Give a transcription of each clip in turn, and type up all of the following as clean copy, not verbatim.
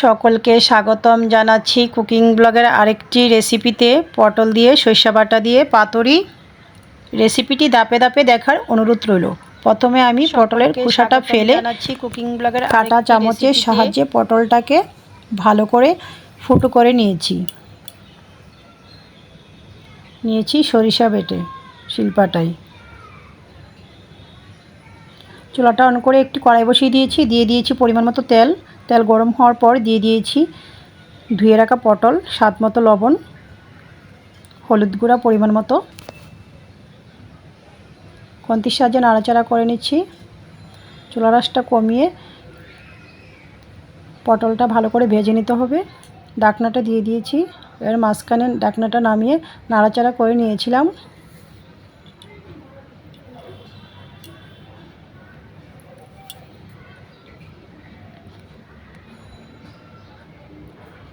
সকলকে স্বাগতম জানাচ্ছি কুকিং ব্লগের আরেকটি রেসিপিতে। পটল দিয়ে সরিষা বাটা দিয়ে পাতুরি। রেসিপিটি ধাপে ধাপে দেখার অনুরোধ রইল। প্রথমে আমি পটলের খোসাটা ফেলে কুকিং ব্লগের কাঁটা চামচের সাহায্যে পটলটাকে ভালো করে ফুটো করে নিয়েছি সরিষা বেটে শিলপাটায়। চুলাটা অন করে একটি কড়াই বসিয়ে দিয়ে দিয়েছি পরিমাণ মতো তেল। তেল গরম হওয়ার পর দিয়ে দিয়েছি ধুয়ে রাখা পটল, স্বাদ মতো লবণ, হলুদ গুঁড়া পরিমাণ মতো। খুন্তির সাহায্যে নাড়াচাড়া করে নিচ্ছি। চুলার আঁচটা কমিয়ে পটলটা ভালো করে ভেজে নিতে হবে। ঢাকনাটা দিয়ে দিয়েছি। এর মাঝখানে ঢাকনাটা নামিয়ে নাড়াচাড়া করে নিয়েছিলাম।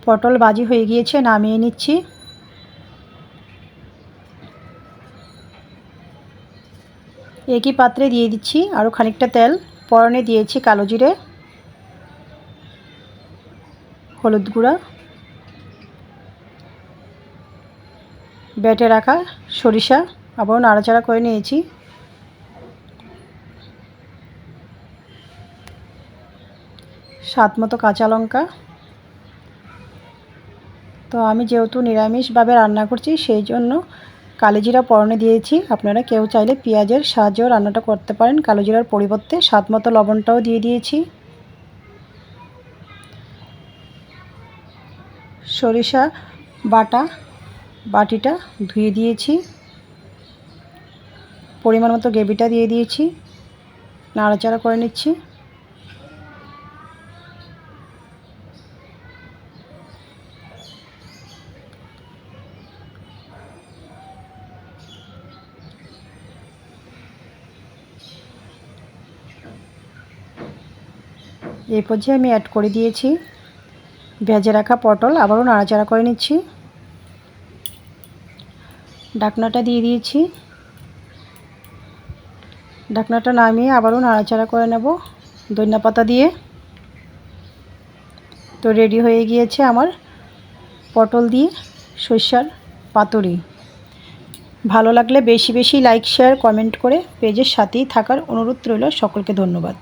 পটল ভাজি হয়ে গিয়েছে, নামিয়ে নিচ্ছি। একই পাত্রে দিয়ে দিচ্ছি আরও খানিকটা তেল। ফোড়নে দিয়েছি কালো জিরে, হলুদ গুঁড়া, বেটে রাখা সরিষা, আবারও নাড়াচাড়া করে নিয়েছি। স্বাদ মতো কাঁচা লঙ্কা। তো আমি যেহেতু নিরামিষভাবে রান্না করছি সেই জন্য কালো জিরা ফোড়নে দিয়েছি। আপনারা কেউ চাইলে পেঁয়াজের সাহায্যেও রান্নাটা করতে পারেন কালো জিরার পরিবর্তে। স্বাদ মতো লবণটাও দিয়ে দিয়েছি। সরিষা বাটিটা ধুয়ে দিয়েছি। পরিমাণ মতো গ্রেভিটা দিয়ে দিয়েছি। নাড়াচাড়া করে নিচ্ছি। এই পর্যায়ে আমি অ্যাড করে দিয়েছি ভেজে রাখা পটল। আবারও নাড়াচাড়া করে নিচ্ছি। ঢাকনাটা দিয়ে দিয়েছি। ঢাকনাটা নামিয়ে আবারও নাড়াচাড়া করে নেব ধনিয়া পাতা দিয়ে। তো রেডি হয়ে গিয়েছে আমার পটল দিয়ে সরিষার পাতুরি। ভালো লাগলে বেশি বেশি লাইক, শেয়ার, কমেন্ট করে পেজের সাথেই থাকার অনুরোধ রইল। সকলকে ধন্যবাদ।